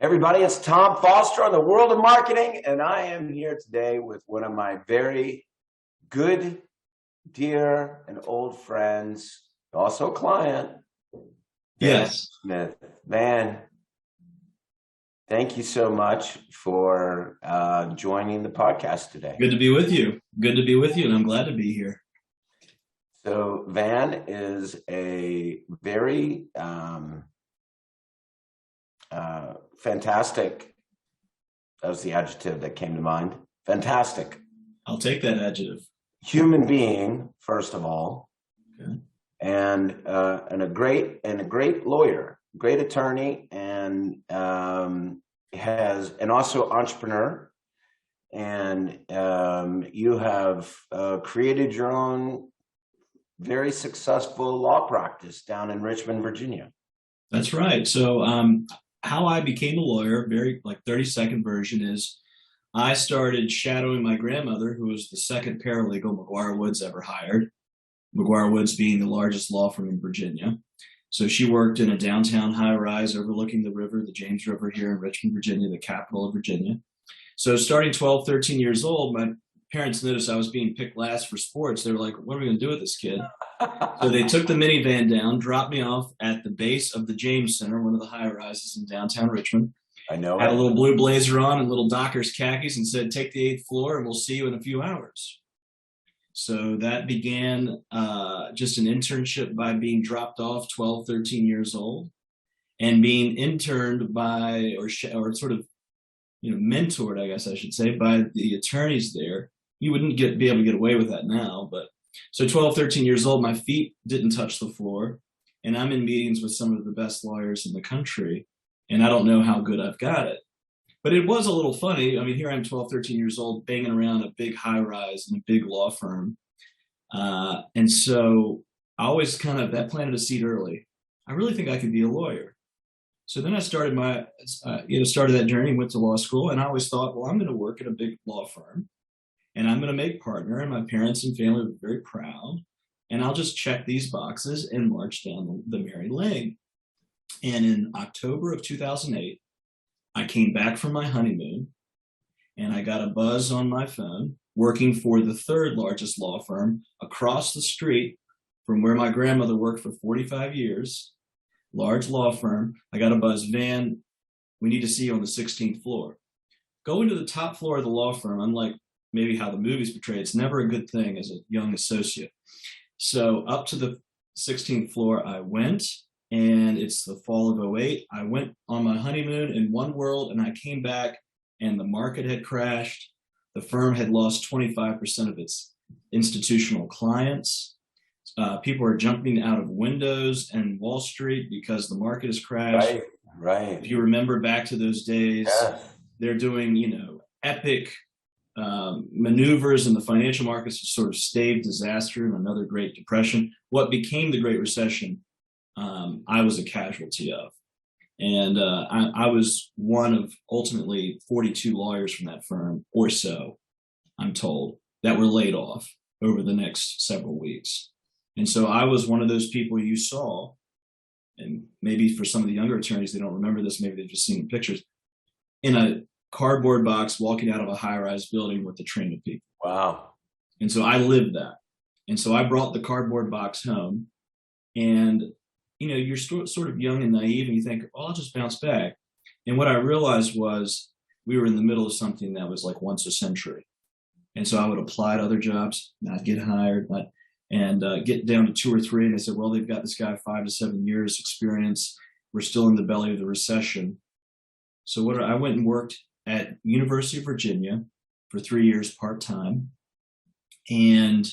Everybody, it's Tom Foster on the World of Marketing, and I am here today with one of my very good, dear, and old friends, also a client, Van Yes. Smith. Van, thank you so much for joining the podcast today. Good to be with you. Good to be with you, and I'm glad to be here. So Van is a very fantastic, that was the adjective that came to mind, fantastic I'll take that adjective. human being, first of all, Okay. and a great lawyer, great attorney, and also entrepreneur. And you have created your own very successful law practice down in Richmond, Virginia. That's right. So how I became a lawyer, very 30-second version is I started shadowing my grandmother, who was the second paralegal McGuire Woods ever hired, McGuire Woods being the largest law firm in Virginia. So she worked in a downtown high-rise overlooking the river, the James River here in Richmond, Virginia, the capital of Virginia. So starting 12, 13 years old, my parents noticed I was being picked last for sports. They were like, what are we going to do with this kid? So they took the minivan down, dropped me off at the base of the James Center, one of the high rises in downtown Richmond. I know. Had a little blue blazer on and little Dockers khakis and said, take the 8th floor and we'll see you in a few hours. So that began just an internship by being dropped off 12, 13 years old and being interned by or sort of mentored, I guess I should say, by the attorneys there. You wouldn't be able to get away with that now, but so 12, 13 years old, my feet didn't touch the floor, and I'm in meetings with some of the best lawyers in the country, and I don't know how good I've got it. But it was a little funny. I mean, here I'm 12, 13 years old, banging around a big high rise in a big law firm. And so I always that planted a seed early. I really think I could be a lawyer. So then I started started that journey, went to law school, and I always thought, well, I'm going to work at a big law firm, and I'm going to make partner, and my parents and family were very proud, and I'll just check these boxes and march down the merry lane. And in October of 2008, I came back from my honeymoon, and I got a buzz on my phone, working for the third largest law firm across the street from where my grandmother worked for 45 years. Large law firm. I got a buzz, Van, we need to see you on the 16th floor. Go into the top floor of the law firm, unlike maybe how the movies portray, it's never a good thing as a young associate. So up to the 16th floor I went, and it's the fall of '08. I went on my honeymoon in one world, and I came back, and the market had crashed. The firm had lost 25% of its institutional clients. People are jumping out of windows and Wall Street because the market has crashed. Right. If you remember back to those days, Yeah. They're doing, epic maneuvers in the financial markets to sort of stave disaster and another Great Depression. What became the Great Recession, I was a casualty of. And I was one of ultimately 42 lawyers from that firm or so, I'm told, that were laid off over the next several weeks. And so I was one of those people you saw, and maybe for some of the younger attorneys, they don't remember this, maybe they've just seen the pictures, in a cardboard box walking out of a high-rise building with a train of people. Wow. And so I lived that. And so I brought the cardboard box home, and, you're sort of young and naive, and you think, oh, I'll just bounce back. And what I realized was we were in the middle of something that was like once a century. And so I would apply to other jobs, not get hired, and get down to 2 or 3. And they said, well, they've got this guy 5 to 7 years experience. We're still in the belly of the recession. So I went and worked at University of Virginia for 3 years part-time. And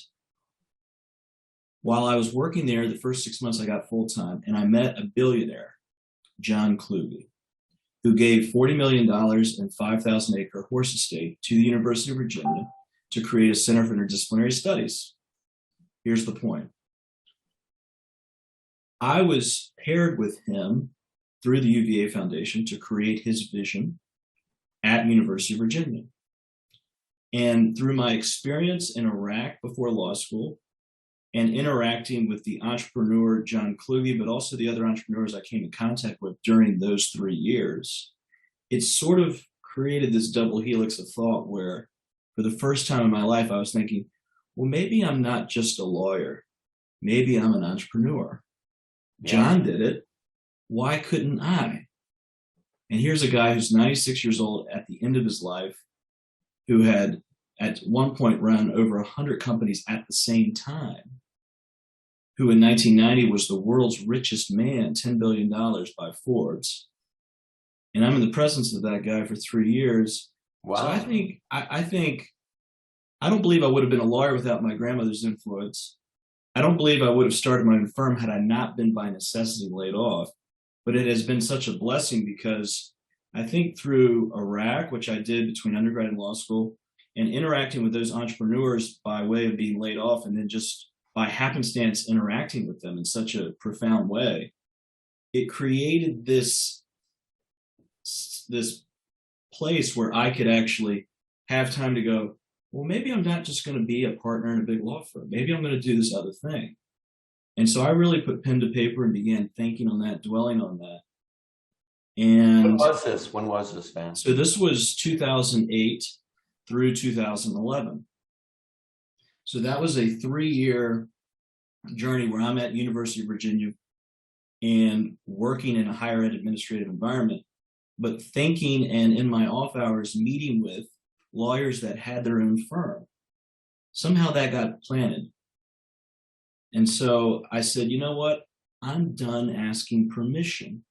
while I was working there, the first 6 months I got full-time, and I met a billionaire, John Kluge, who gave $40 million and 5,000-acre horse estate to the University of Virginia to create a Center for Interdisciplinary Studies. Here's the point. I was paired with him through the UVA Foundation to create his vision at University of Virginia. And through my experience in Iraq before law school and interacting with the entrepreneur John Kluge, but also the other entrepreneurs I came in contact with during those 3 years, it sort of created this double helix of thought where for the first time in my life, I was thinking, well, maybe I'm not just a lawyer. Maybe I'm an entrepreneur. Yeah. John did it. Why couldn't I? And here's a guy who's 96 years old at the end of his life, who had at one point run over 100 companies at the same time, who in 1990 was the world's richest man, $10 billion by Forbes. And I'm in the presence of that guy for 3 years. Wow. So I think I don't believe I would have been a lawyer without my grandmother's influence. I don't believe I would have started my own firm had I not been by necessity laid off. But it has been such a blessing because I think through Iraq, which I did between undergrad and law school, and interacting with those entrepreneurs by way of being laid off and then just by happenstance interacting with them in such a profound way, it created this place where I could actually have time to go, well, maybe I'm not just going to be a partner in a big law firm. Maybe I'm going to do this other thing. And so I really put pen to paper and began thinking on that, dwelling on that. And when was this, man? So this was 2008 through 2011. So that was a 3-year journey where I'm at University of Virginia and working in a higher ed administrative environment, but thinking and in my off hours meeting with lawyers that had their own firm. Somehow that got planted. And so I said, you know what? I'm done asking permission.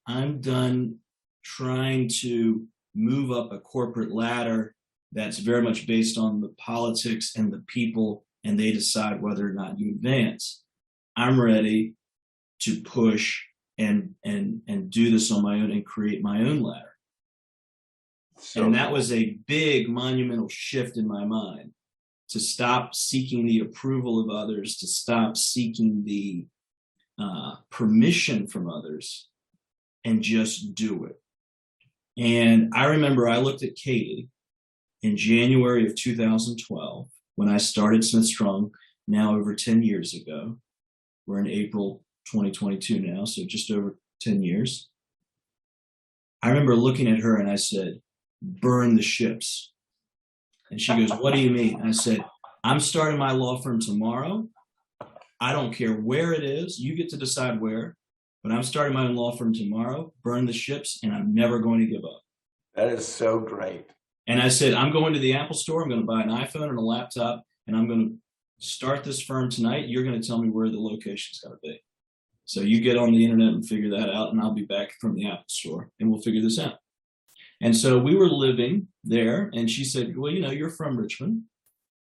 I'm done trying to move up a corporate ladder that's very much based on the politics and the people, and they decide whether or not you advance. I'm ready to push and do this on my own and create my own ladder. And that was a big monumental shift in my mind, to stop seeking the approval of others, to stop seeking the permission from others, and just do it. And I remember I looked at Katie in January of 2012 when I started Smith Strong, now over 10 years ago. We're in April 2022 now, so just over 10 years. I remember looking at her and I said, burn the ships. And she goes, what do you mean? I said, I'm starting my law firm tomorrow. I don't care where it is. You get to decide where, but I'm starting my own law firm tomorrow, burn the ships, and I'm never going to give up. That is so great. And I said, I'm going to the Apple store. I'm going to buy an iPhone and a laptop, and I'm going to start this firm tonight. You're going to tell me where the location's going to be. So you get on the internet and figure that out, and I'll be back from the Apple store, and we'll figure this out. And so we were living there, and she said, well, you know, you're from Richmond,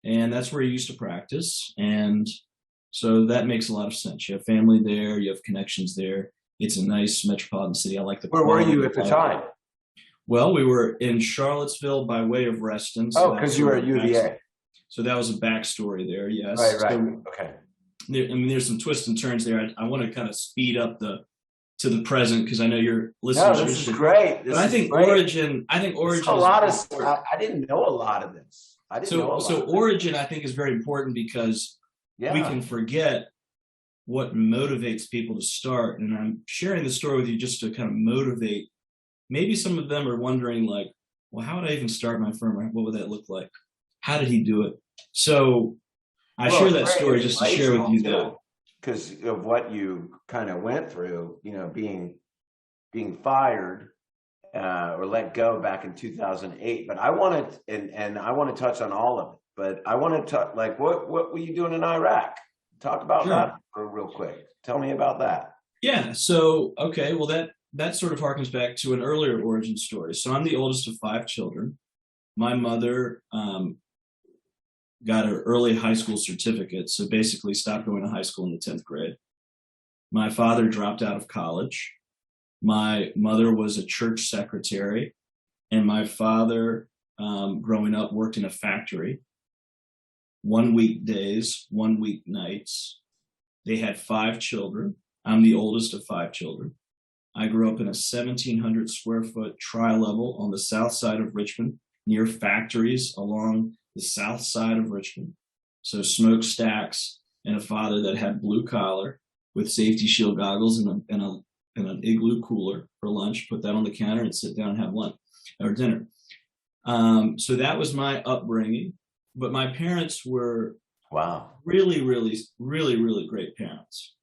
and that's where you used to practice. And so that makes a lot of sense. You have family there, you have connections there. It's a nice metropolitan city. I like the. Where were you at the time? Well, we were in Charlottesville by way of Reston. So because you were at UVA. So that was a backstory there, yes. Right. So, okay. There's some twists and turns there. I want to kind of speed up to the present because I know your listeners. No, this is great. But I think origin. I think origin. A lot of. I didn't know a lot of this. So origin, I think, is very important because we can forget what motivates people to start. And I'm sharing the story with you just to kind of motivate. Maybe some of them are wondering, like, well, how would I even start my firm? What would that look like? How did he do it? So I share that story just to share with you that. Because of what you kind of went through, you know, being fired or let go back in 2008. But I wanted, and I want to touch on all of it. But I want to talk, like, what were you doing in Iraq? Talk about that real quick. Tell me about that. Yeah. So, okay. Well, that sort of harkens back to an earlier origin story. So I'm the oldest of 5 children. My mother got her early high school certificate, so basically stopped going to high school in the 10th grade. My father dropped out of college. My mother was a church secretary, and my father, growing up, worked in a factory. 1 week days, 1 week nights. They had 5 children. I'm the oldest of 5 children. I grew up in a 1,700 square foot tri-level on the south side of Richmond, near factories along the south side of Richmond. So smokestacks, and a father that had blue collar with safety shield goggles and a in an igloo cooler for lunch, put that on the counter, and sit down and have lunch or dinner. So that was my upbringing. But my parents were really, really, really, really great parents.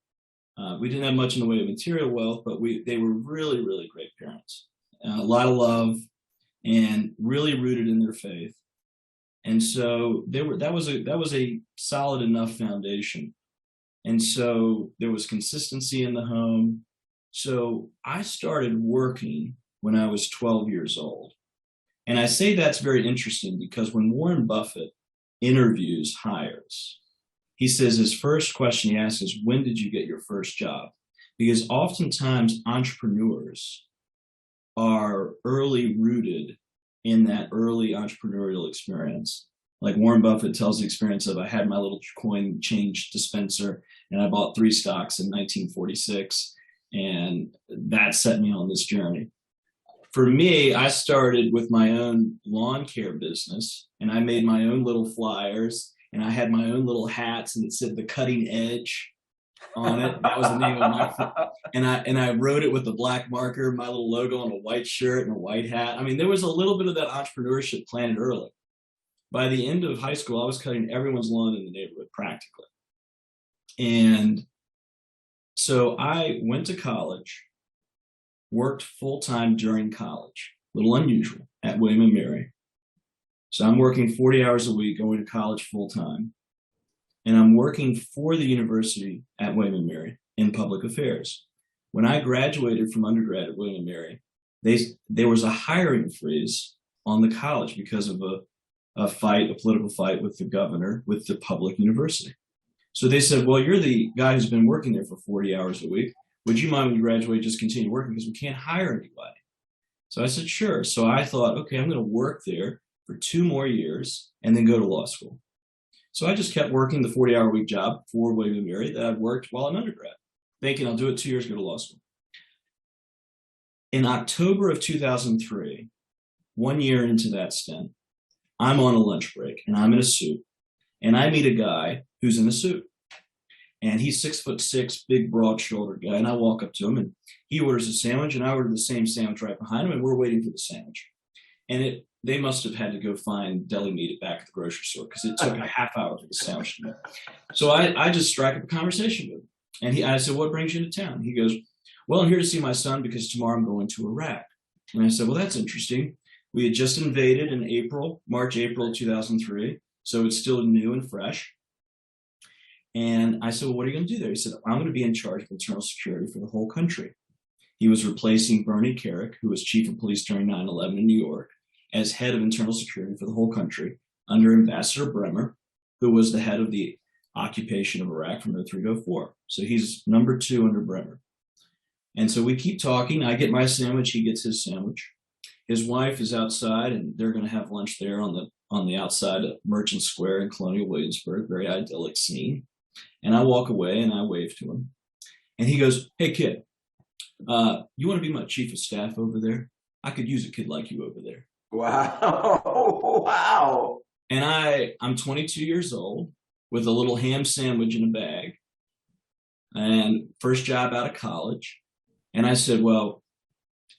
We didn't have much in the way of material wealth, but they were really, really great parents. A lot of love and really rooted in their faith. And so that was a solid enough foundation. And so there was consistency in the home. So I started working when I was 12 years old. And I say that's very interesting because when Warren Buffett interviews hires, he says his first question he asks is, when did you get your first job? Because oftentimes entrepreneurs are early rooted in that early entrepreneurial experience. Like Warren Buffett tells the experience of, I had my little coin change dispenser and I bought 3 stocks in 1946. And that set me on this journey. For me, I started with my own lawn care business and I made my own little flyers and I had my own little hats and it said the cutting edge on it. That was the name of my, and I wrote it with a black marker, my little logo on a white shirt and a white hat. I mean, there was a little bit of that entrepreneurship planted early. By the end of high school, I was cutting everyone's lawn in the neighborhood practically. And so I went to college, worked full-time during college, a little unusual, at WoM. So I'm working 40 hours a week, going to college full-time. And I'm working for the university at WoM in public affairs. When I graduated from undergrad at WoM, there was a hiring freeze on the college because of a political fight with the governor, with the public university. So they said, well, you're the guy who's been working there for 40 hours a week. Would you mind when you graduate, just continue working because we can't hire anybody? So I said, sure. So I thought, okay, I'm going to work there for 2 more years and then go to law school. So I just kept working the 40-hour-a-week job for WoM that I'd worked while in undergrad, thinking I'll do it 2 years, go to law school. In October of 2003, 1 year into that stint, I'm on a lunch break and I'm in a suit and I meet a guy who's in a suit and he's 6'6", big, broad-shouldered guy. And I walk up to him and he orders a sandwich and I order the same sandwich right behind him and we're waiting for the sandwich. And they must have had to go find deli meat back at the grocery store because it took a half hour for the sandwich to make. So I just strike up a conversation with him. And I said, what brings you to town? He goes, well, I'm here to see my son because tomorrow I'm going to Iraq. And I said, well, that's interesting. We had just invaded in March, April 2003. So it's still new and fresh. And I said, well, what are you going to do there? He said, I'm going to be in charge of internal security for the whole country. He was replacing Bernie Kerik, who was chief of police during 9/11 in New York, as head of internal security for the whole country under Ambassador Bremer, who was the head of the occupation of Iraq from 03 to 04. So he's number 2 under Bremer. And so we keep talking. I get my sandwich. He gets his sandwich. His wife is outside and they're going to have lunch there on the outside of Merchant Square in Colonial Williamsburg, very idyllic scene. And I walk away and I wave to him. And he goes, hey, kid, you want to be my chief of staff over there? I could use a kid like you over there. Wow. Wow. And I'm 22 years old with a little ham sandwich in a bag and first job out of college. And I said, well,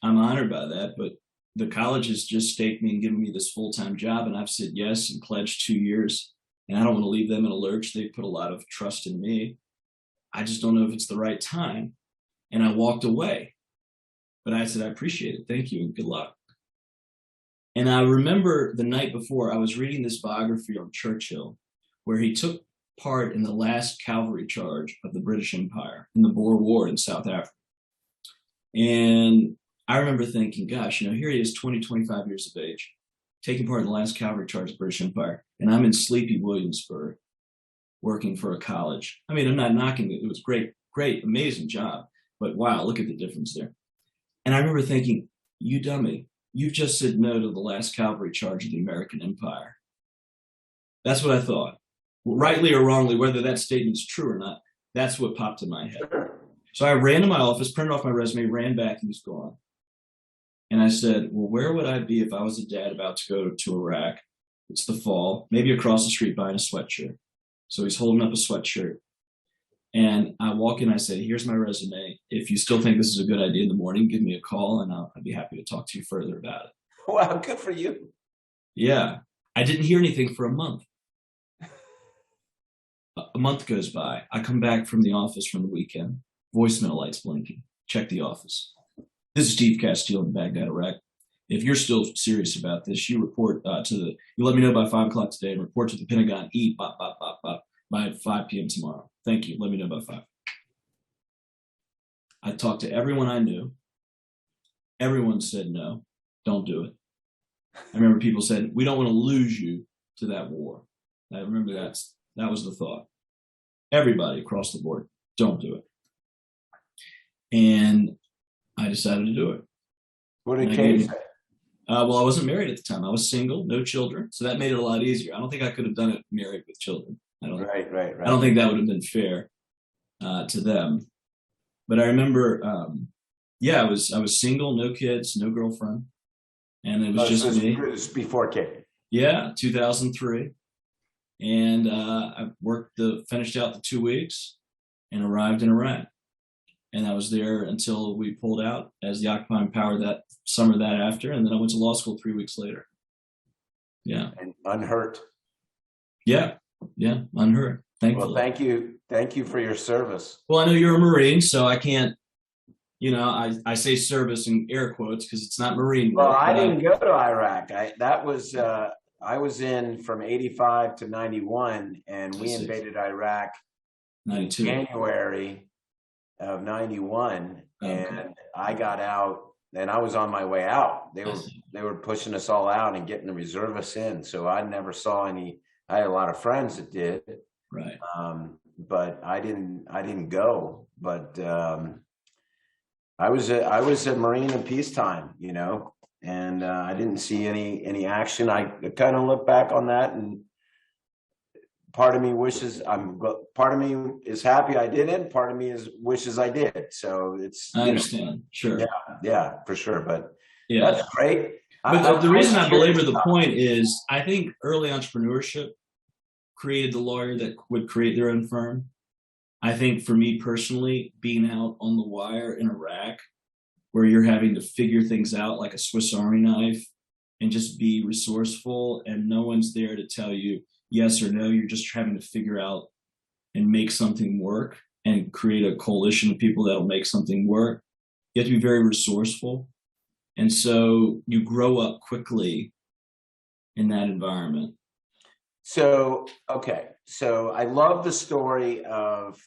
I'm honored by that, but the college has just staked me and given me this full-time job. And I've said yes and pledged 2 years. And I don't want to leave them in a lurch. They put a lot of trust in me. I just don't know if it's the right time. And I walked away. But I said, I appreciate it. Thank you and good luck. And I remember the night before I was reading this biography on Churchill, where he took part in the last cavalry charge of the British Empire in the Boer War in South Africa. And I remember thinking, gosh, here he is 20, 25 years of age, taking part in the last cavalry charge of the British Empire. And I'm in sleepy Williamsburg working for a college. I mean, I'm not knocking it. It was great, amazing job. But wow, look at the difference there. And I remember thinking, you dummy, you've just said no to the last cavalry charge of the American Empire. That's what I thought. Well, rightly or wrongly, whether that statement's true or not, that's what popped in my head. So I ran to my office, printed off my resume, ran back, and he's gone. And I said, well, where would I be if I was a dad about to go to Iraq? It's the fall, maybe across the street buying a sweatshirt. So he's holding up a sweatshirt. And I walk in, I said, here's my resume. If you still think this is a good idea in the morning, give me a call and I'd be happy to talk to you further about it. Wow, good for you. Yeah. I didn't hear anything for a month. A month goes by. I come back from the office from the weekend. Voicemail lights blinking. Check the office. This is Steve Castile in Baghdad, Iraq. If you're still serious about this, you report you let me know by 5 o'clock today and report to the Pentagon by 5 p.m. tomorrow. Thank you. Let me know by 5. I talked to everyone I knew. Everyone said no, don't do it. I remember people said, we don't want to lose you to that war. I remember that was the thought. Everybody across the board, don't do it. And I decided to do it. What did Kate say? Well, I wasn't married at the time. I was single, no children. So that made it a lot easier. I don't think I could have done it married with children. Right. I don't think that would have been fair to them. But I remember, I was single, no kids, no girlfriend. And it was just me. It was before Kate. Yeah, 2003. And I finished out the 2 weeks and arrived in Iraq. And I was there until we pulled out as the occupying power that summer that after. And then I went to law school 3 weeks later. Yeah. And unhurt. Yeah. Unhurt. Thankfully. Well, thank you for your service. Well, I know you're a Marine, so I can't, I say service in air quotes because it's not Marine work. Well, I didn't go to Iraq. I was in from 85 to 91, and we invaded Iraq 92. in January of 91, and I got out, and I was on my way out. They were pushing us all out and getting the reservists in. So I never saw any. I had a lot of friends that did, right? But I didn't go. But I was a Marine in peacetime, and I didn't see any action. I kind of look back on that, and part of me is happy I didn't. Part of me wishes I did. So I understand. Sure. Yeah, for sure. But yeah, that's great. But the reason I belabor the point is I think early entrepreneurship created the lawyer that would create their own firm. I think for me personally, being out on the wire in Iraq, where you're having to figure things out like a Swiss Army knife and just be resourceful, and no one's there to tell you yes or no. You're just having to figure out and make something work and create a coalition of people that'll make something work. You have to be very resourceful. And so you grow up quickly in that environment. So, okay. So I love the story of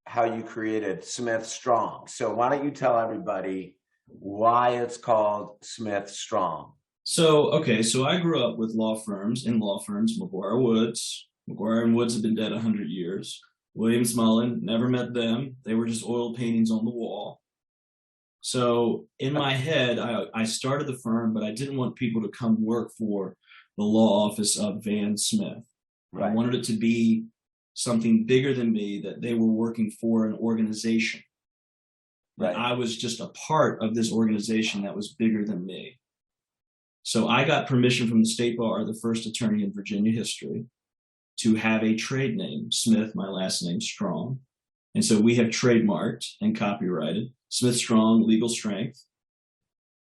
how you created Smith Strong. So why don't you tell everybody why it's called Smith Strong? So I grew up with law firms, McGuire Woods. McGuire and Woods have been dead 100 years. Williams Mullen, never met them. They were just oil paintings on the wall. So in my head, I started the firm, but I didn't want people to come work for the law office of Van Smith. Right. I wanted it to be something bigger than me, that they were working for an organization. Right. That I was just a part of this organization that was bigger than me. So I got permission from the state bar, the first attorney in Virginia history, to have a trade name, Smith, my last name, Strong. And so we have trademarked and copyrighted Smith Strong Legal Strength.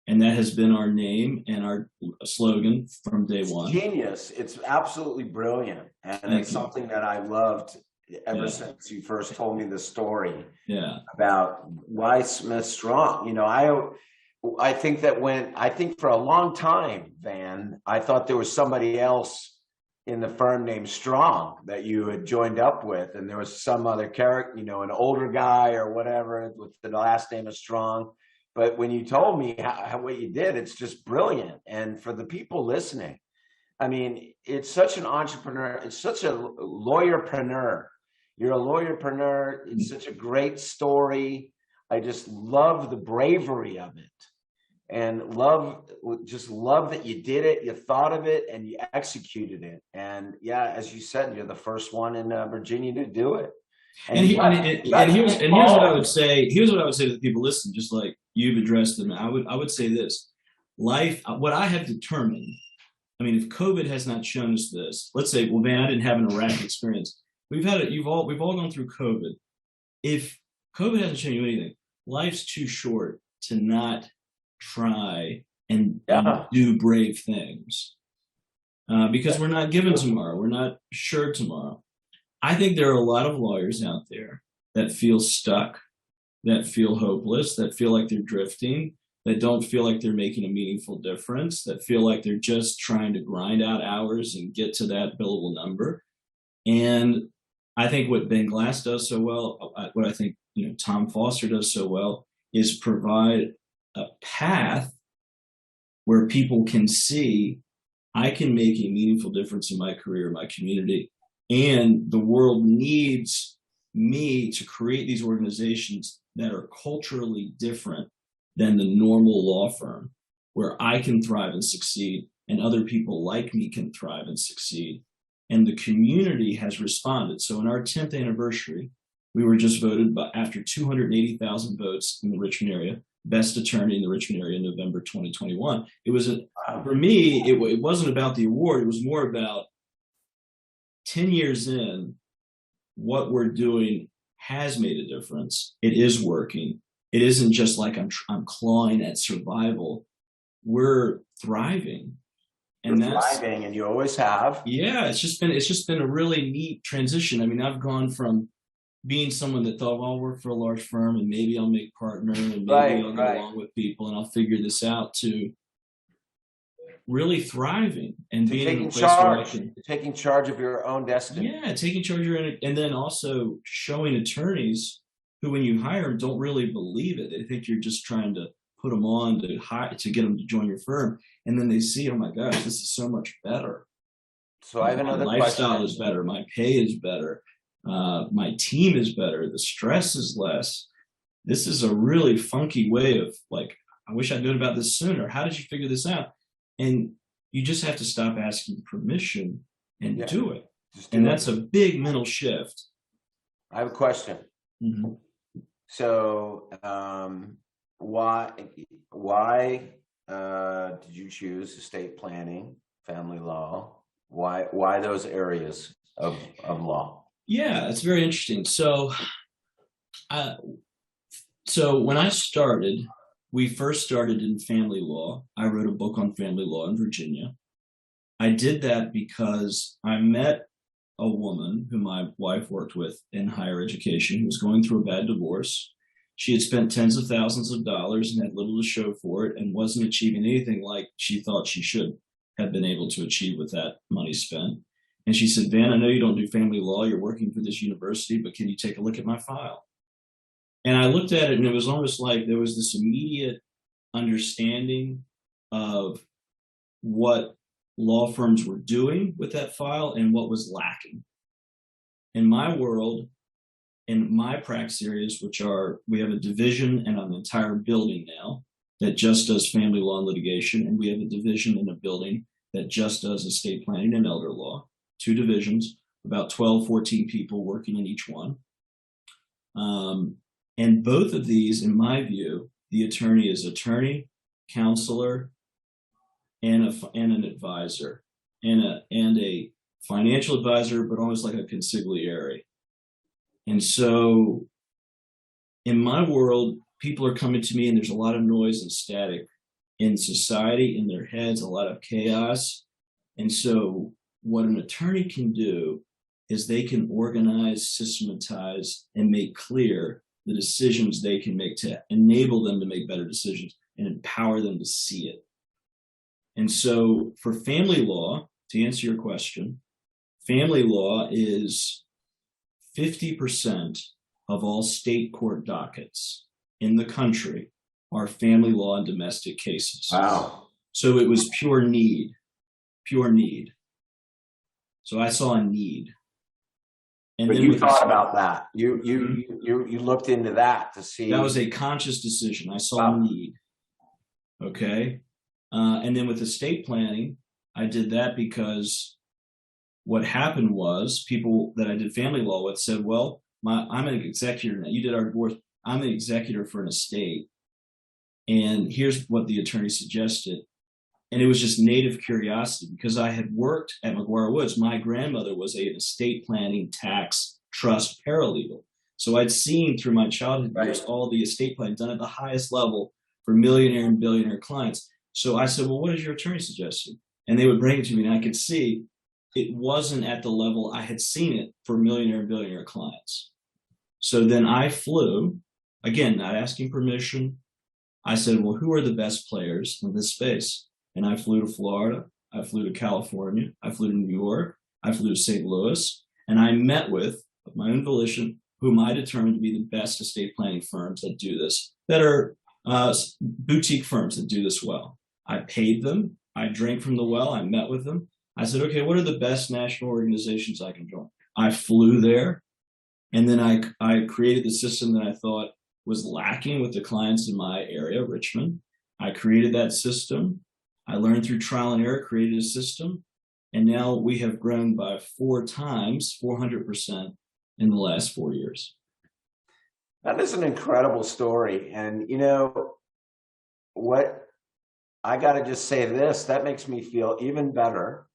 And that has been our name and our slogan from day one. Genius. It's absolutely brilliant. And it's something that I loved ever since you first told me the story about why Smith Strong. I think for a long time, Van, I thought there was somebody else in the firm named Strong that you had joined up with, and there was some other character, an older guy or whatever with the last name of Strong. But when you told me what you did, it's just brilliant. And for the people listening, I mean, it's such an entrepreneur. It's such a lawyerpreneur. You're a lawyerpreneur. It's such a great story. I just love the bravery of it, and love that you did it, you thought of it, and you executed it. And as you said, you're the first one in Virginia to do it. And here's what I would say. Here's what I would say to the people listening, just like you've addressed them. I would say this: life. What I have determined. I mean, if COVID has not shown us this, let's say, well, man, I didn't have an Iraq experience. We've all gone through COVID. if COVID hasn't shown you anything, life's too short to not try and do brave things, because we're not given tomorrow. We're not sure tomorrow. I think there are a lot of lawyers out there that feel stuck, that feel hopeless, that feel like they're drifting, that don't feel like they're making a meaningful difference, that feel like they're just trying to grind out hours and get to that billable number. And I think what Ben Glass does so well, what I think Tom Foster does so well, is provide a path where people can see, I can make a meaningful difference in my career, my community, and the world needs me to create these organizations that are culturally different than the normal law firm, where I can thrive and succeed, and other people like me can thrive and succeed. And the community has responded. So in our 10th anniversary, we were just voted after 280,000 votes in the Richmond area, best attorney in the Richmond area in November 2021. It was, for me, it wasn't about the award. It was more about 10 years in, what we're doing has made a difference. It is working. It isn't just like I'm clawing at survival. We're thriving. And that's thriving, and you always have. Yeah, it's just been a really neat transition. I mean, I've gone from being someone that thought, well, I'll work for a large firm and maybe I'll make partner and maybe I'll get along with people and I'll figure this out, to really thriving and being in a place where I can, taking charge of your own destiny. Yeah, taking charge of your own, and then also showing attorneys who, when you hire them, don't really believe it. They think you're just trying to put them on to get them to join your firm, and then they see, oh my gosh, this is so much better. So I have another question. My lifestyle is better, my pay is better, my team is better, the stress is less. This is a really funky way of, like, I wish I'd known about this sooner. How did you figure this out? And you just have to stop asking permission and do it. And that's a big mental shift. I have a question. Mm-hmm. So why did you choose estate planning, family law? Why those areas of law? Yeah, it's very interesting. So when I started, we first started in family law. I wrote a book on family law in Virginia. I did that because I met a woman who my wife worked with in higher education who was going through a bad divorce. She had spent tens of thousands of dollars and had little to show for it and wasn't achieving anything like she thought she should have been able to achieve with that money spent. And she said, Van, I know you don't do family law. You're working for this university, but can you take a look at my file? And I looked at it, and it was almost like there was this immediate understanding of what law firms were doing with that file and what was lacking. In my world, in my practice areas, we have a division and an entire building now that just does family law and litigation, and we have a division in a building that just does estate planning and elder law, 2 divisions, about 12, 14 people working in each one. And both of these, in my view, the attorney is attorney, counselor, and an advisor, and a financial advisor, but almost like a consigliere. And so in my world, people are coming to me and there's a lot of noise and static in society, in their heads, a lot of chaos. And so what an attorney can do is they can organize, systematize, and make clear the decisions they can make to enable them to make better decisions and empower them to see it. And so for family law, to answer your question, family law is 50% of all state court dockets in the country are family law and domestic cases. Wow. So it was pure need. So I saw a need. And but then you thought about that. You looked into that to see. That was a conscious decision. I saw a need. Okay. And then with estate planning, I did that because what happened was people that I did family law with said, well, I'm an executor now. You did our divorce. I'm an executor for an estate. And here's what the attorney suggested. And it was just native curiosity because I had worked at McGuire Woods. My grandmother was an estate planning, tax, trust paralegal. So I'd seen through my childhood years all the estate planning done at the highest level for millionaire and billionaire clients. So I said, well, what is your attorney suggestion? And they would bring it to me, and I could see it wasn't at the level I had seen it for millionaire and billionaire clients. So then I flew, again, not asking permission. I said, well, who are the best players in this space? And I flew to Florida. I flew to California. I flew to New York. I flew to St. Louis. And I met with, of my own volition, whom I determined to be the best estate planning firms that do this, that are boutique firms that do this well. I paid them. I drank from the well. I met with them. I said, okay, what are the best national organizations I can join? I flew there. And then I created the system that I thought was lacking with the clients in my area, Richmond. I created that system. I learned through trial and error, created a system. And now we have grown by 4 times, 400% in the last 4 years. That is an incredible story. And what, I got to just say this, that makes me feel even better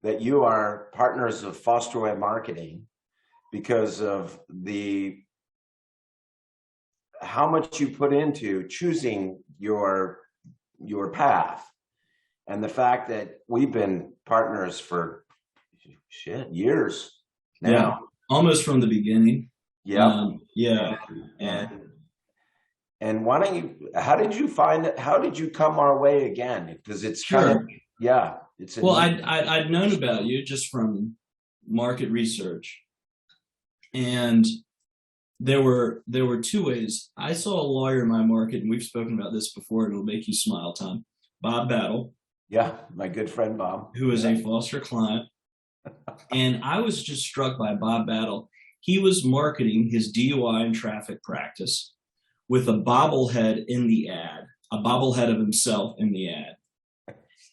that you are partners of Foster Web Marketing because of how much you put into choosing your path, and the fact that we've been partners for years now. Yeah, almost from the beginning. Yeah. Yeah. And why don't you, how did you find it? How did you come our way again? Because it's sure. Well, I'd known about you just from market research. And there were 2 ways. I saw a lawyer in my market, and we've spoken about this before, and it'll make you smile, Tom. Bob Battle. Yeah, my good friend Bob. Who is a Foster client. And I was just struck by Bob Battle. He was marketing his DUI and traffic practice with a bobblehead in the ad, a bobblehead of himself in the ad.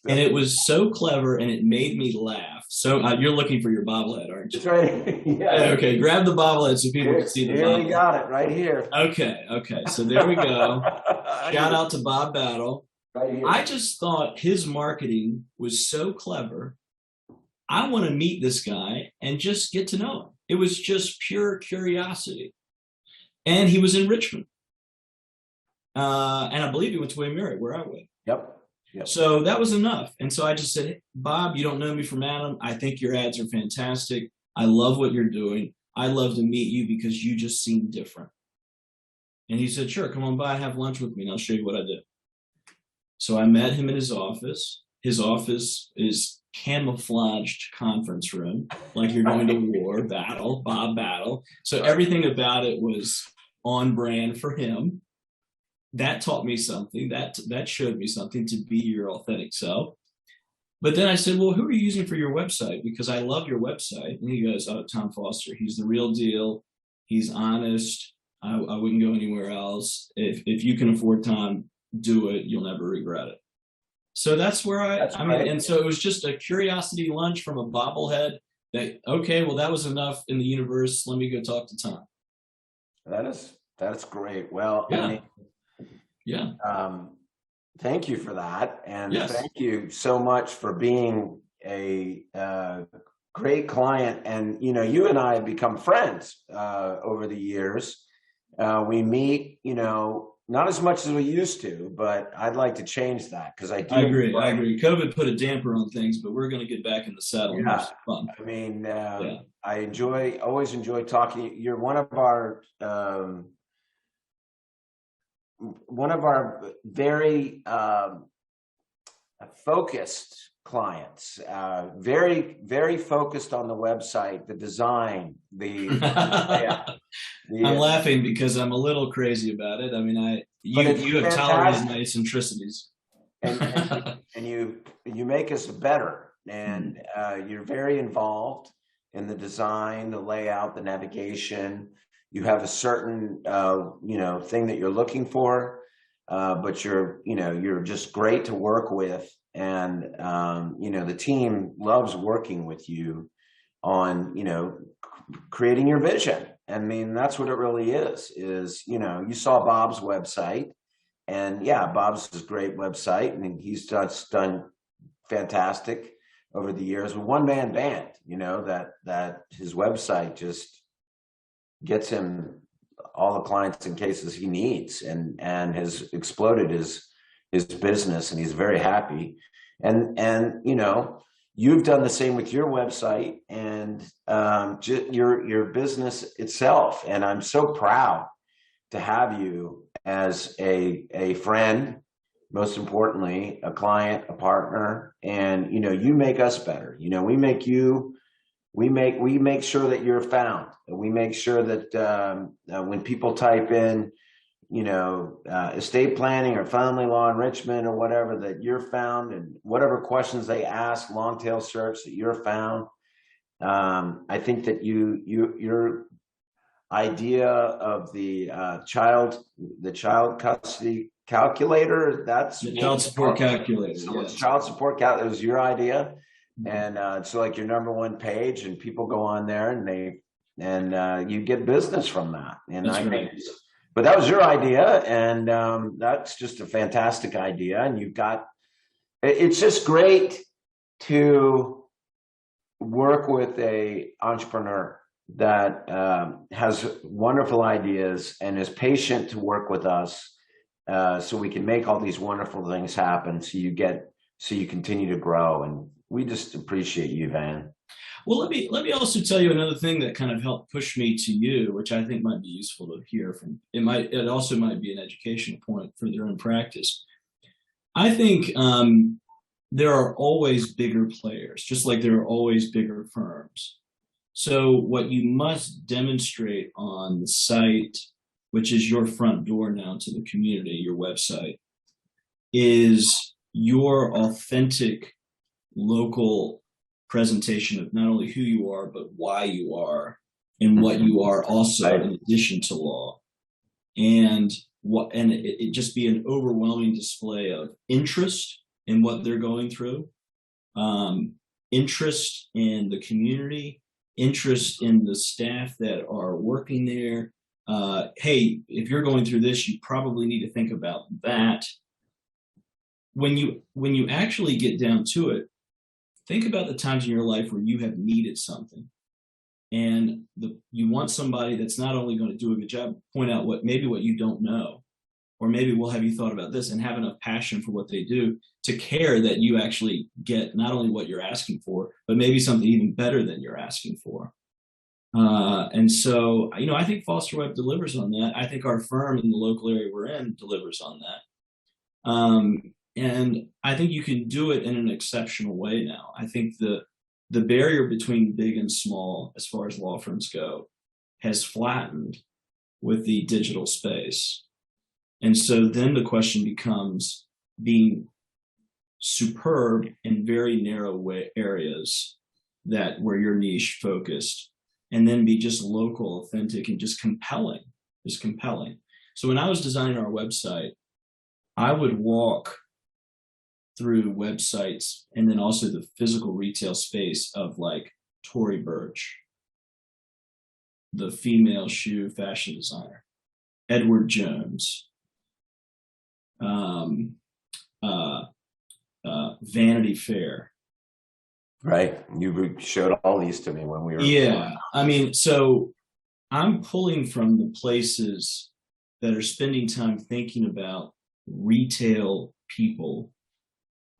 And it was so clever, and it made me laugh. So you're looking for your bobblehead, aren't you? That's right. Yeah. Okay, grab the bobblehead so people can see the bobblehead. Here we got it, right here. Okay. So there we go. Shout out to Bob Battle. Right here. I just thought his marketing was so clever. I want to meet this guy and just get to know him. It was just pure curiosity. And he was in Richmond. And I believe he went to William Mary, where I went. Yep. So that was enough. And so I just said, hey, Bob, you don't know me from Adam. I think your ads are fantastic. I love what you're doing. I'd love to meet you because you just seem different. And he said, sure, come on by, have lunch with me, and I'll show you what I do. So I met him in his office. His office is camouflaged conference room, like you're going to war, Battle, Bob Battle. So everything about it was on brand for him. That taught me something. That showed me something, to be your authentic self. But then I said, well, who are you using for your website? Because I love your website. And he goes, oh, Tom Foster. He's the real deal. He's honest. I wouldn't go anywhere else. If you can afford time, do it. You'll never regret it. So that's where I mean, and so it was just a curiosity lunch from a bobblehead that, okay, well, that was enough in the universe. Let me go talk to Tom. That's great. Well, yeah. I mean, yeah. Thank you for that. And yes. Thank you so much for being a great client. And, you and I have become friends over the years. We meet, not as much as we used to, but I'd like to change that because I agree. COVID put a damper on things, but we're going to get back in the saddle. Yeah. Fun. I mean, I always enjoy talking. You're one of our very focused clients, very, very focused on the website, the design, I'm laughing because I'm a little crazy about it. I mean, you have tolerated my eccentricities. and you make us better, and you're very involved in the design, the layout, the navigation. You have a certain thing that you're looking for, but you're just great to work with, and the team loves working with you on creating your vision. I mean, that's what it really is you saw Bob's website, and Bob's a great website, and he's done fantastic over the years with one-man band, that his website just gets him all the clients and cases he needs, and has exploded his business, and he's very happy. And you know, you've done the same with your website and your business itself. And I'm so proud to have you as a friend, most importantly, a client, a partner. And you know, you make us better. You know, we make sure that you're found, and we make sure that when people type in, you know, estate planning or family law enrichment or whatever, that you're found, and whatever questions they ask, long tail search, that you're found. I think that your idea of the child custody calculator, that's The child support calculator. So Yes. child support calculator was your idea, and it's like your #1 page, and people go on there and you get business from that. And That's I right. think, but that was your idea, and that's just a fantastic idea. And you've got, it's just great to work with a entrepreneur that has wonderful ideas and is patient to work with us, so we can make all these wonderful things happen. So you continue to grow, and we just appreciate you, Van. Well, let me also tell you another thing that kind of helped push me to you, which I think might be useful to hear from. It also might be an educational point for their own practice. I think there are always bigger players, just like there are always bigger firms. So what you must demonstrate on the site, which is your front door now to the community, your website, is your authentic local presentation of not only who you are, but why you are and what you are also, in addition to law. And it just be an overwhelming display of interest in what they're going through, interest in the community, interest in the staff that are working there. Hey, if you're going through this, you probably need to think about that. When you actually get down to it, think about the times in your life where you have needed something, and you want somebody that's not only going to do a good job, point out what you don't know, or maybe will have you thought about this, and have enough passion for what they do to care that you actually get not only what you're asking for, but maybe something even better than you're asking for. And so, you know, I think Foster Webb delivers on that. I think our firm in the local area we're in delivers on that. And I think you can do it in an exceptional way now. I think the barrier between big and small, as far as law firms go, has flattened with the digital space. And so then the question becomes being superb in very narrow areas where you're niche focused, and then be just local, authentic, and just compelling. So when I was designing our website, I would walk through websites and then also the physical retail space of like Tory Burch, the female shoe fashion designer, Edward Jones, Vanity Fair. Right. You showed all these to me when we were. Yeah. I mean, so I'm pulling from the places that are spending time thinking about retail people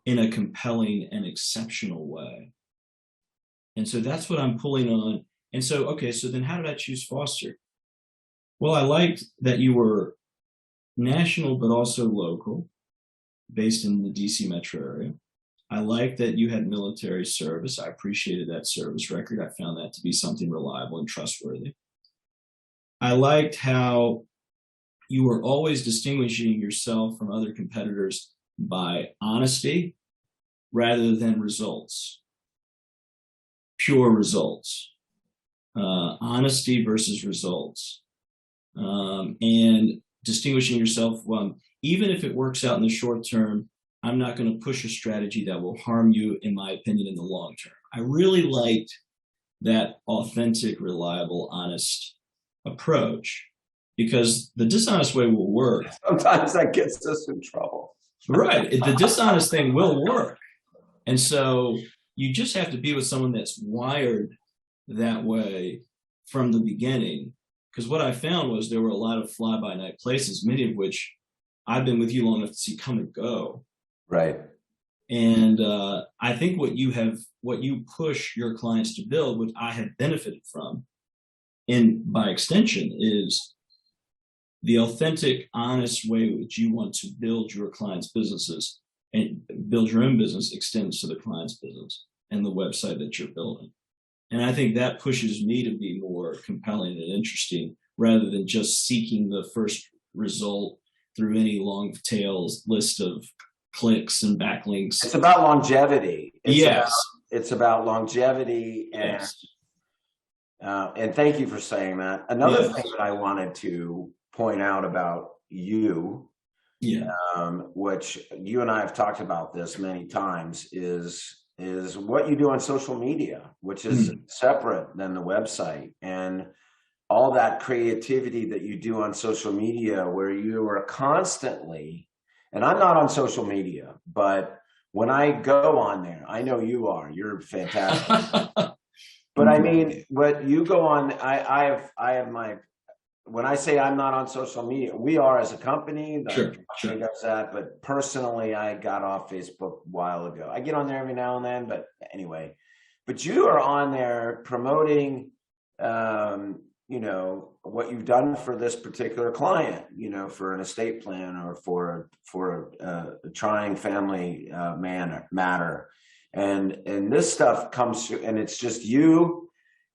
in a compelling and exceptional way. And so that's what I'm pulling on. And so, okay, so then how did I choose Foster? Well, I liked that you were national, but also local, based in the DC metro area. I liked that you had military service. I appreciated that service record. I found that to be something reliable and trustworthy. I liked how you were always distinguishing yourself from other competitors by honesty rather than results, pure results, honesty versus results, and distinguishing yourself from, even if it works out in the short term, I'm not going to push a strategy that will harm you, in my opinion, in the long term. I really liked that authentic, reliable, honest approach, because the dishonest way will work. Sometimes that gets us in trouble. Right. The dishonest thing will work. And so you just have to be with someone that's wired that way from the beginning, Because what I found was there were a lot of fly-by-night places, many of which I've been with you long enough to see come and go. Right. And I think what you push your clients to build, which I have benefited from, and by extension, is the authentic, honest way which you want to build your clients' businesses and build your own business extends to the client's business and the website that you're building. And I think that pushes me to be more compelling and interesting rather than just seeking the first result through any long tails list of clicks and backlinks. It's about longevity. Yes. It's about longevity, Yes. And thank you for saying that. Another thing that I wanted to point out about you, which you and I have talked about this many times, is what you do on social media, which is separate than the website, and all that creativity that you do on social media, where you are constantly, and I'm not on social media, but when I go on there, I know you are, you're fantastic. But I mean, what you go on, I have my, when I say I'm not on social media, we are as a company. Sure. Does that, but personally, I got off Facebook a while ago. I get on there every now and then, but anyway. But you are on there promoting, you know, what you've done for this particular client, you know, for an estate plan or for a trying family matter, and this stuff comes through, and it's just you.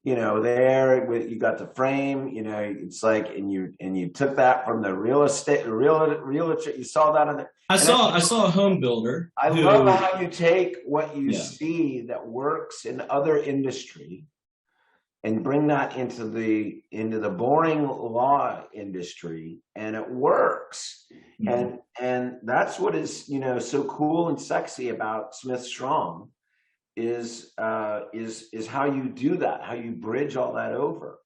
You know, there with, you got the frame, you know, it's like, and you took that from the real estate, you saw that on the. I saw a home builder. I love how you take what you see that works in other industry and bring that into the boring law industry, and it works. And that's what is, you know, so cool and sexy about Smith Strong. Is how you do that, how you bridge all that over.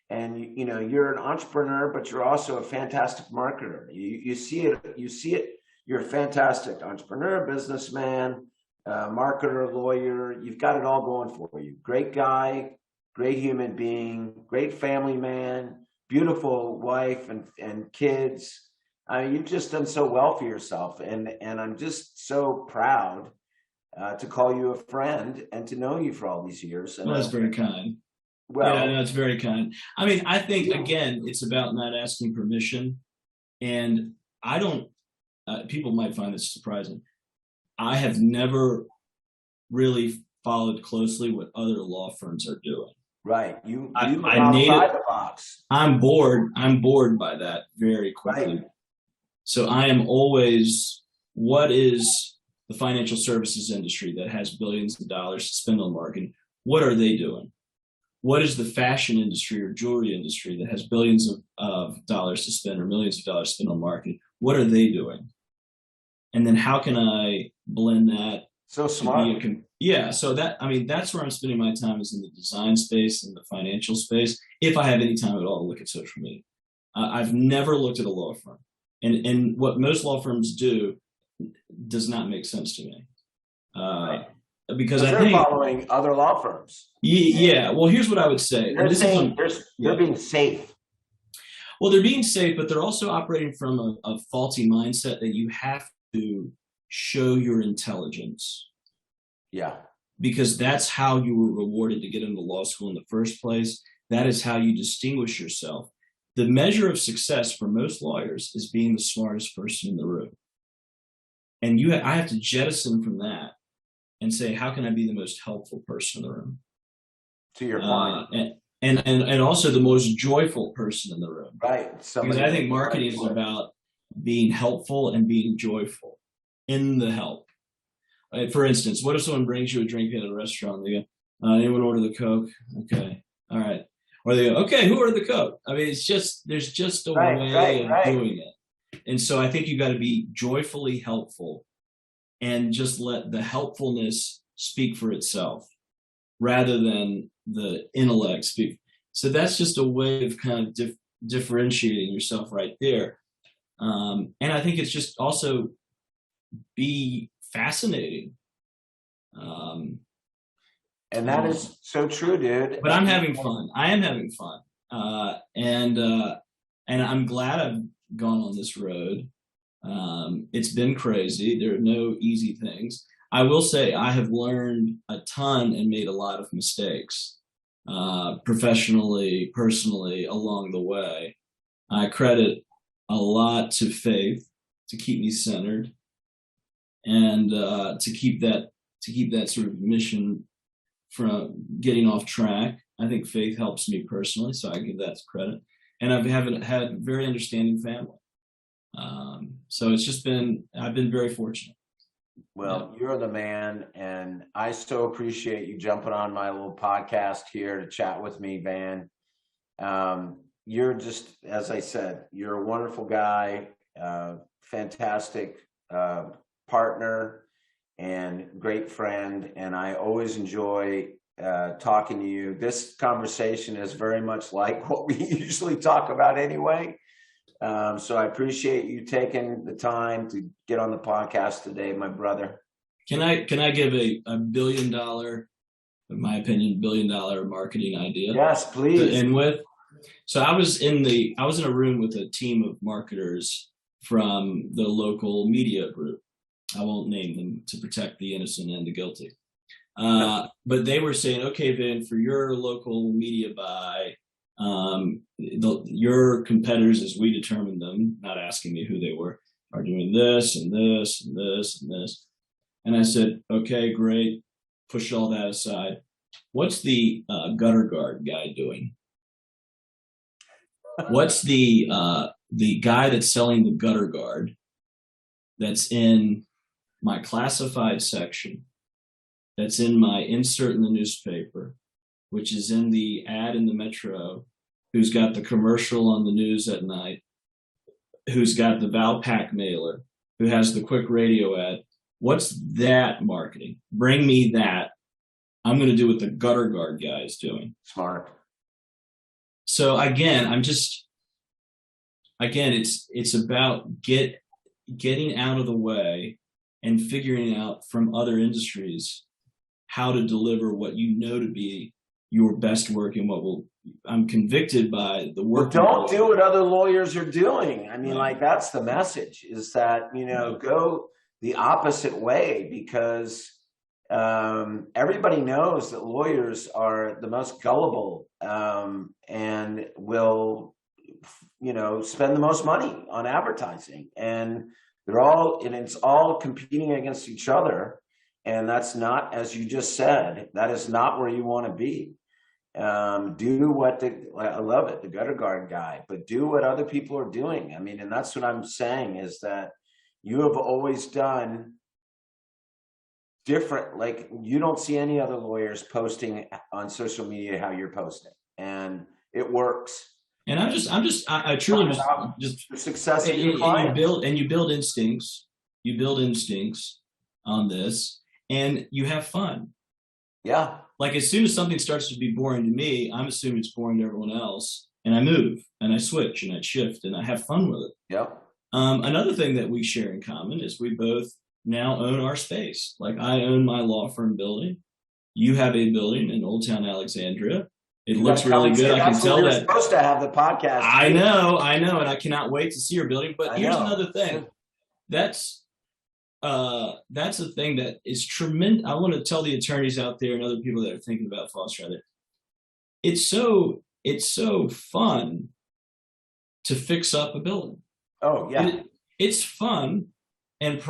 And you know, you're an entrepreneur, but you're also a fantastic marketer. You see it. You're a fantastic entrepreneur, businessman, marketer, lawyer. You've got it all going for you. Great guy, great human being, great family man, beautiful wife and kids. You've just done so well for yourself, and I'm just so proud to call you a friend and to know you for all these years. And well, that's very kind. Well, yeah, no, it's very kind. I mean, I think, again, it's about not asking permission. And I don't, people might find this surprising. I have never really followed closely what other law firms are doing. Right. I outside the box. I'm bored by that very quickly. Right. So I am always, what is the financial services industry that has billions of dollars to spend on marketing? What are they doing? What is the fashion industry or jewelry industry that has billions of dollars to spend or millions of dollars to spend on marketing? What are they doing? And then how can I blend that? So smart. So that, I mean, that's where I'm spending my time, is in the design space and the financial space, if I have any time at all to look at social media. I've never looked at a law firm. And what most law firms do does not make sense to me, because I think following other law firms. Yeah. Well, here's what I would say. They're being safe. Well, they're being safe, but they're also operating from a faulty mindset that you have to show your intelligence. Yeah. Because that's how you were rewarded to get into law school in the first place. That is how you distinguish yourself. The measure of success for most lawyers is being the smartest person in the room. And I have to jettison from that and say, how can I be the most helpful person in the room? To your client. And also the most joyful person in the room. Right. Because I think marketing is about being helpful and being joyful in the help. For instance, what if someone brings you a drink at a restaurant? They go, anyone order the Coke? Okay. All right. Or they go, okay, who ordered the Coke? I mean, there's just a way of doing it. And so I think you got to be joyfully helpful and just let the helpfulness speak for itself rather than the intellect speak. So that's just a way of kind of differentiating yourself right there. And I think it's just also be fascinating. And that is so true, dude. But I'm having fun. I am having fun. And I'm glad I've gone on this road. It's been crazy. There are no easy things. I will say I have learned a ton and made a lot of mistakes, professionally, personally, along the way. I credit a lot to faith to keep me centered and to keep that sort of mission from getting off track. I think faith helps me personally, so I give that credit. And I've had very understanding family. So I've been very fortunate. Well, you're the man, and I so appreciate you jumping on my little podcast here to chat with me, Van. You're just, as I said, you're a wonderful guy, fantastic partner, and great friend. And I always enjoy talking to you. This conversation is very much like what we usually talk about anyway. So I appreciate you taking the time to get on the podcast today, my brother. Can I give a $1 billion, in my opinion, $1 billion marketing idea? Yes, please. To end with. So I was in a room with a team of marketers from the local media group. I won't name them to protect the innocent and the guilty. But they were saying, okay, Vin, for your local media buy, your competitors, as we determined them, not asking me who they were, are doing this and this and this and this. And I said, okay, great. Push all that aside. What's the gutter guard guy doing? What's the guy that's selling the gutter guard that's in my classified section, that's in my insert in the newspaper, which is in the ad in the Metro, who's got the commercial on the news at night, who's got the Valpak mailer, who has the quick radio ad? What's that marketing? Bring me that. I'm going to do what the gutter guard guy is doing. Smart. So again, it's about getting out of the way and figuring out from other industries how to deliver what you know to be your best work and I'm convicted by the work. Well, don't do what other lawyers are doing. I mean, like, that's the message, is that, go the opposite way, because everybody knows that lawyers are the most gullible and will, spend the most money on advertising, and it's all competing against each other. And that's not, as you just said, that is not where you want to be. Do what I love it, the gutter guard guy, but do what other people are doing. I mean, and that's what I'm saying, is that you have always done different. Like, you don't see any other lawyers posting on social media how you're posting, and it works. And I truly just success in your client. You build instincts. You build instincts on this, and you have fun. Yeah. Like, as soon as something starts to be boring to me, I'm assuming it's boring to everyone else, and I move and I switch and I shift and I have fun with it. Yep. Another thing that we share in common is we both now own our space. Like, I own my law firm building. You have a building in Old Town Alexandria. It looks really good. I can tell that. We're supposed to have the podcast. I know, and I cannot wait to see your building. But here's another thing. That's a thing that is tremendous. I want to tell the attorneys out there and other people that are thinking about foster that it's so fun to fix up a building. Oh yeah, it's fun and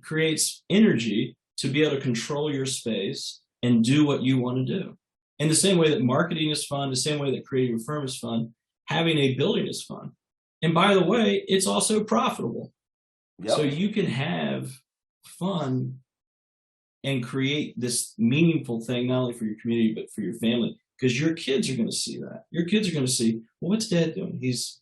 creates energy to be able to control your space and do what you want to do. In the same way that marketing is fun, the same way that creating a firm is fun, having a building is fun. And by the way, it's also profitable. Yep. So you can have fun and create this meaningful thing, not only for your community, but for your family, because your kids are going to see that. Your kids are going to see, well, what's Dad doing? He's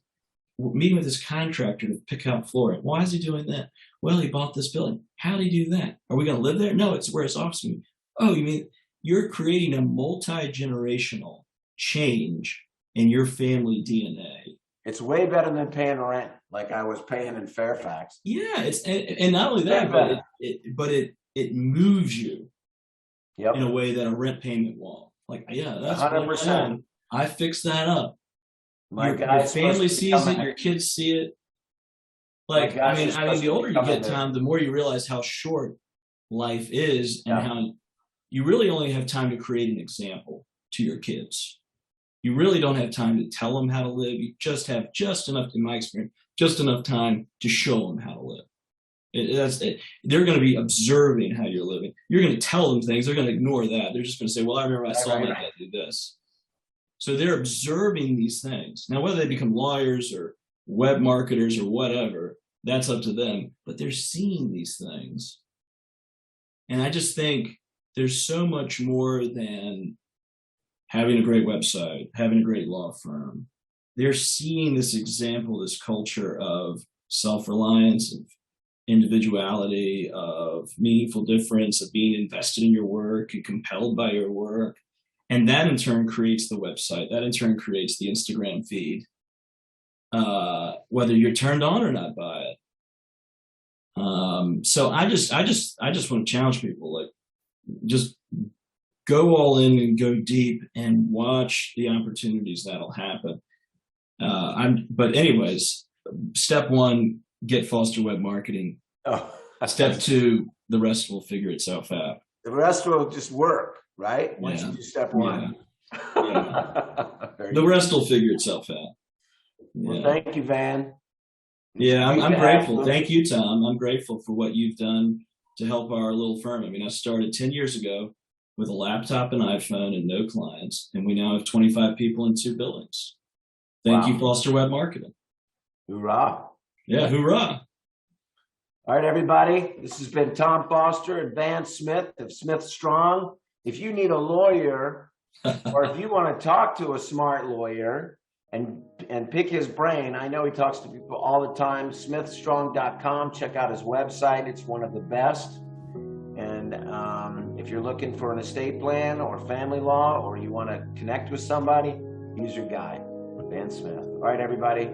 meeting with his contractor to pick out flooring. Why is he doing that? Well, he bought this building. How did he do that? Are we going to live there? No, it's where his office is. Oh, you mean you're creating a multi-generational change in your family DNA. It's way better than paying rent, like I was paying in Fairfax. Yeah, and not only that, but it moves you in a way that a rent payment won't. Like, yeah, that's 100%. I fixed that up. Your family sees it, your kids see it. Like, I mean, the older you get, Tom, the more you realize how short life is and how you really only have time to create an example to your kids. You really don't have time to tell them how to live. You just have just enough, in my experience, just enough time to show them how to live. They're going to be observing how you're living. You're going to tell them things. They're going to ignore that. They're just going to say, well, I remember I saw my dad do this. So they're observing these things. Now, whether they become lawyers or web marketers or whatever, that's up to them. But they're seeing these things. And I just think there's so much more than having a great website, having a great law firm. They're seeing this example, this culture of self-reliance, of individuality, of meaningful difference, of being invested in your work and compelled by your work. And that in turn creates the website. That in turn creates the Instagram feed, whether you're turned on or not by it. So I just want to challenge people, like, just go all in and go deep and watch the opportunities that'll happen. But anyways, step one, get Foster Web Marketing. Step two, the rest will figure itself out. The rest will just work, right? Once you do step one. The rest will figure itself out. Well, thank you, Van. Yeah, I'm grateful. Thank you, Tom. I'm grateful for what you've done to help our little firm. I mean, I started 10 years ago with a laptop and iPhone and no clients, and we now have 25 people in 2 buildings. Thank you, Foster Web Marketing. Hoorah. Yeah, hoorah. All right, everybody. This has been Tom Foster and Van Smith of Smith Strong. If you need a lawyer, or if you want to talk to a smart lawyer and pick his brain, I know he talks to people all the time. smithstrong.com. Check out his website. It's one of the best. And if you're looking for an estate plan or family law, or you want to connect with somebody, use your guy, Van Smith. All right, everybody.